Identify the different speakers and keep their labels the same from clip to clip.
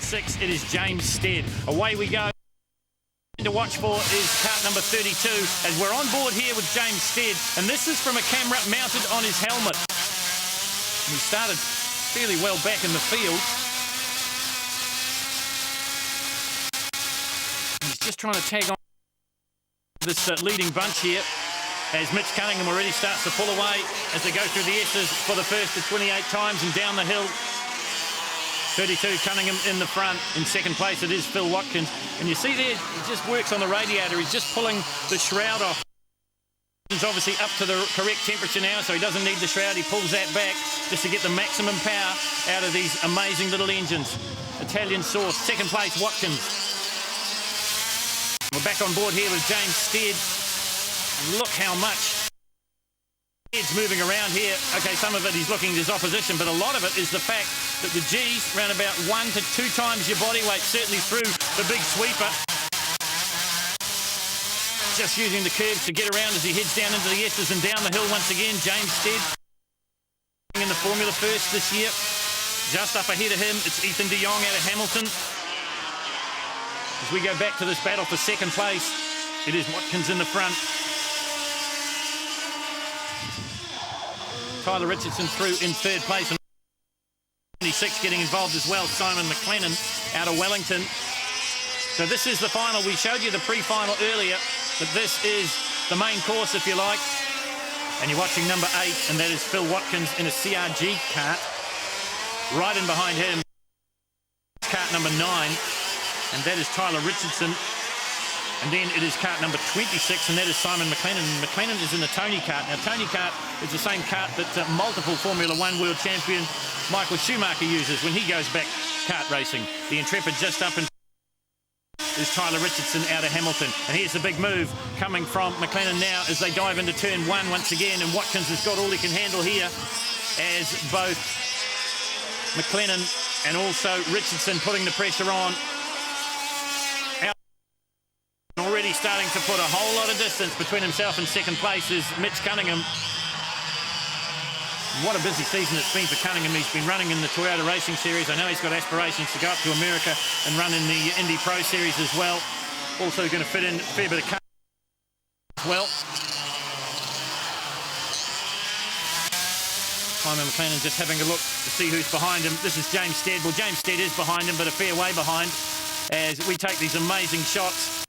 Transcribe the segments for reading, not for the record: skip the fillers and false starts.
Speaker 1: 6, it is James Stead. Away we go. To watch for is cart number 32 as we're on board here with James Stead, and this is from a camera mounted on his helmet. And he started fairly well back in the field. He's just trying to tag on this leading bunch here as Mitch Cunningham already starts to pull away as they go through the S's for the first of 28 times and down the hill. 32 Cunningham in the front. In second place it is Phil Watkins, and you see there he just works on the radiator. He's just pulling the shroud off. It's obviously up to the correct temperature now, so he doesn't need the shroud. He pulls that back just to get the maximum power out of these amazing little engines. Italian source. Second place Watkins. We're back on board here with James Stead. Look how much Stead's moving around here. Okay, some of it he's looking at his opposition, but a lot of it is the fact that the G's around about 1 to 2 times your body weight, certainly through the big sweeper. Just using the curves to get around as he heads down into the S's and down the hill once again. James Stead in the Formula First this year. Just up ahead of him, it's Ethan de Jong out of Hamilton. As we go back to this battle for second place, it is Watkins in the front. Tyler Richardson through in third place. And 26 getting involved as well, Simon McLennan out of Wellington. So this is the final. We showed you the pre-final earlier, but this is the main course, if you like. And you're watching number 8, and that is Phil Watkins in a CRG cart. Right in behind him, cart number 9. And that is Tyler Richardson. And then it is cart number 26, and that is Simon McLennan. McLennan is in the Tony cart. Now, Tony cart is the same cart that multiple Formula 1 world champion Michael Schumacher uses when he goes back kart racing. The Intrepid just up in is Tyler Richardson out of Hamilton. And here's the big move coming from McLennan now as they dive into turn 1 once again. And Watkins has got all he can handle here as both McLennan and also Richardson putting the pressure on. Already starting to put a whole lot of distance between himself and second place is Mitch Cunningham. What a busy season it's been for Cunningham. He's been running in the Toyota Racing Series. I know he's got aspirations to go up to America and run in the Indy Pro Series as well. Also going to fit in a fair bit of car as well. Simon McLennan just having a look to see who's behind him. This is James Stead. Well, James Stead is behind him, but a fair way behind as we take these amazing shots.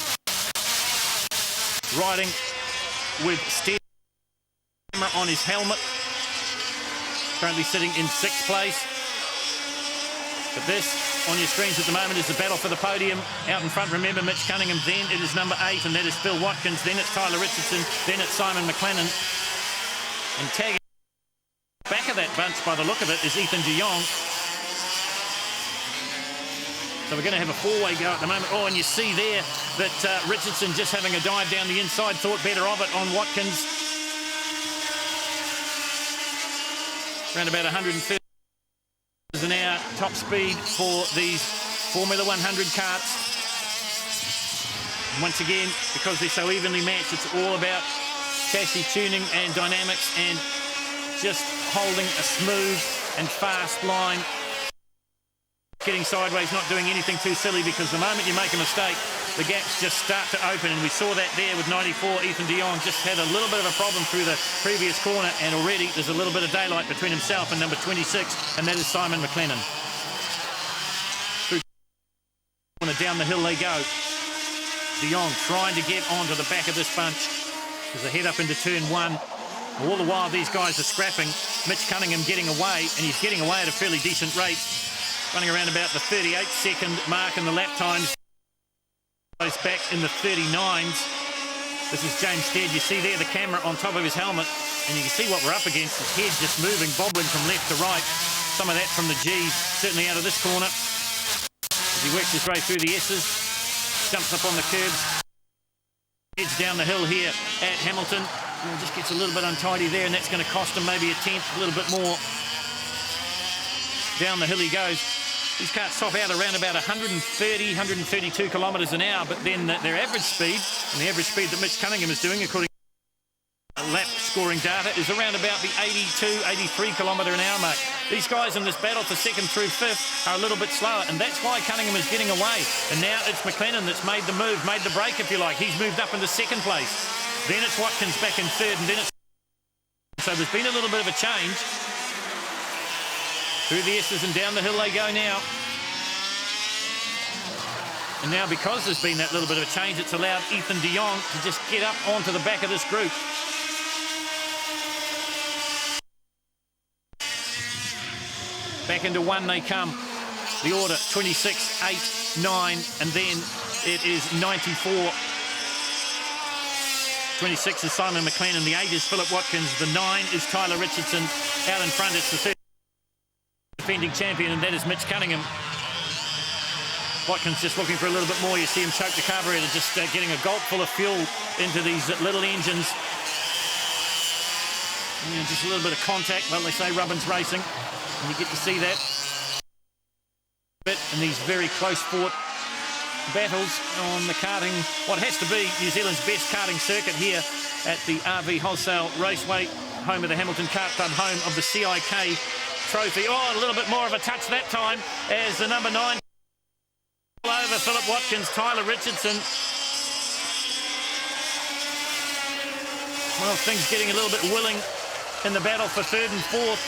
Speaker 1: Riding with Stead on his helmet. Currently sitting in 6th place. But this, on your screens at the moment, is the battle for the podium. Out in front, remember, Mitch Cunningham. Then it is number 8, and that is Phil Watkins. Then it's Tyler Richardson. Then it's Simon McLennan. And tagging back of that bunch, by the look of it, is Ethan de Jong. So we're going to have a 4-way go at the moment. Oh, and you see there that Richardson just having a dive down the inside, thought better of it on Watkins. Around about 130 an hour top speed for these Formula 100 carts. And once again, because they're so evenly matched, it's all about chassis tuning and dynamics and just holding a smooth and fast line. Getting sideways, not doing anything too silly, because the moment you make a mistake, the gaps just start to open, and we saw that there with 94. Ethan de Jong just had a little bit of a problem through the previous corner, and already there's a little bit of daylight between himself and number 26, and that is Simon McLennan. Down the hill they go. De Jong trying to get onto the back of this bunch as they head up into turn 1. All the while these guys are scrapping. Mitch Cunningham getting away, and he's getting away at a fairly decent rate. Running around about the 38-second mark in the lap times. Goes back in the 39s. This is James Stead. You see there the camera on top of his helmet, and you can see what we're up against. His head just moving, bobbling from left to right. Some of that from the G's, certainly out of this corner. As he works his way through the S's, jumps up on the curbs, heads down the hill here at Hamilton. And just gets a little bit untidy there, and that's going to cost him maybe a tenth, a little bit more. Down the hill he goes. These carts top out around about 130, 132 kilometres an hour, but then their average speed, and the average speed that Mitch Cunningham is doing, according to lap scoring data, is around about the 82, 83 kilometre an hour mark. These guys in this battle for second through fifth are a little bit slower, and that's why Cunningham is getting away. And now it's McLennan that's made the move, made the break, if you like. He's moved up into second place. Then it's Watkins back in third, and then it's... So there's been a little bit of a change. Through the S's and down the hill they go now. And now, because there's been that little bit of a change, it's allowed Ethan de Jong to just get up onto the back of this group. Back into one they come. The order 26, 8, 9, and then it is 94. 26 is Simon McLennan, the 8 is Philip Watkins, the 9 is Tyler Richardson. Out in front, it's the third defending champion, and that is Mitch Cunningham. Watkins just looking for a little bit more. You see him choke the carburetor, just getting a gulp full of fuel into these little engines. Yeah, just a little bit of contact. Well, they say Rubbin's racing, and you get to see that bit in these very close-fought battles on the karting, what has to be New Zealand's best karting circuit here at the RV Wholesale Raceway, home of the Hamilton Kart Club, home of the CIK trophy. Oh, a little bit more of a touch that time as the number 9 over Philip Watkins, Tyler Richardson. Well, things getting a little bit willing in the battle for third and fourth.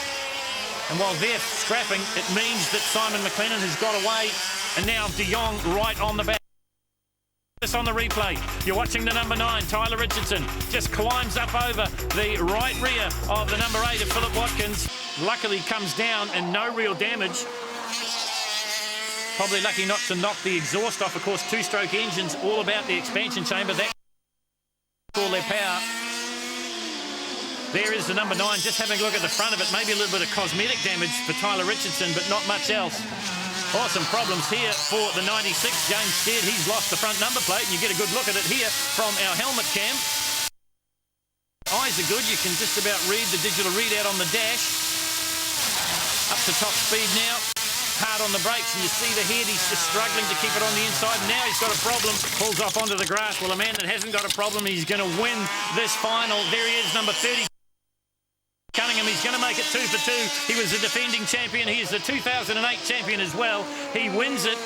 Speaker 1: And while they're scrapping, it means that Simon McLennan has got away. And now de Jong right on the back. This on the replay. You're watching the number 9, Tyler Richardson. Just climbs up over the right rear of the number 8 of Philip Watkins. Luckily comes down and no real damage. Probably lucky not to knock the exhaust off. Of course, two-stroke engines, all about the expansion chamber. That's all their power. There is the number 9, just having a look at the front of it. Maybe a little bit of cosmetic damage for Tyler Richardson, but not much else. Awesome problems here for the 96, James Stead. He's lost the front number plate, and you get a good look at it here from our helmet cam. Eyes are good. You can just about read the digital readout on the dash. Up to top speed now. Hard on the brakes, and you see the head. He's just struggling to keep it on the inside. Now he's got a problem. Pulls off onto the grass. Well, a man that hasn't got a problem, he's going to win this final. There he is, number 30. Cunningham, he's going to make it 2 for 2. He was the defending champion. He is the 2008 champion as well. He wins it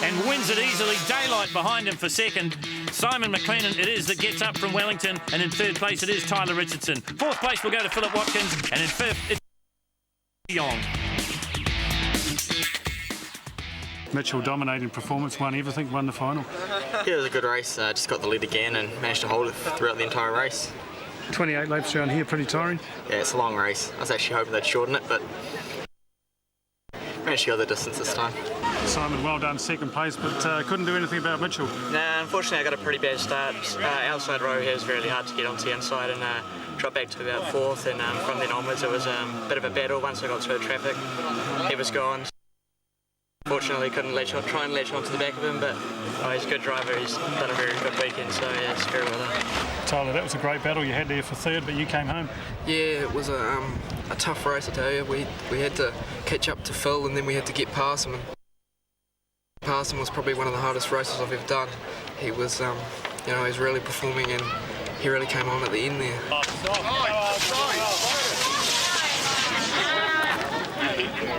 Speaker 1: and wins it easily. Daylight behind him for second. Simon McLennan it is that gets up from Wellington, and in third place it is Tyler Richardson. Fourth place will go to Philip Watkins, and in fifth it's de Jong.
Speaker 2: Mitchell dominating performance, won everything, won the final.
Speaker 3: Yeah, it was a good race. Just got the lead again and managed to hold it throughout the entire race.
Speaker 2: 28 laps around here, pretty tiring.
Speaker 3: Yeah, it's a long race. I was actually hoping they'd shorten it, but managed to go the distance this time.
Speaker 2: Simon, well done, second place, but couldn't do anything about Mitchell.
Speaker 4: Nah, unfortunately I got a pretty bad start. Outside row here was really hard to get onto the inside, and dropped back to about fourth, and from then onwards it was a bit of a battle once I got through the traffic. He was gone. Fortunately couldn't try and latch onto the back of him, but he's a good driver. He's done a very good weekend, so yeah, it's very well done.
Speaker 2: Tyler, that was a great battle. You had there for third, but you came home.
Speaker 5: Yeah, it was a tough race, I tell you. We had to catch up to Phil, and then we had to get past him. And past him was probably one of the hardest races I've ever done. He was, you know, he's really performing, and he really came on at the end there.
Speaker 1: Oh, sorry.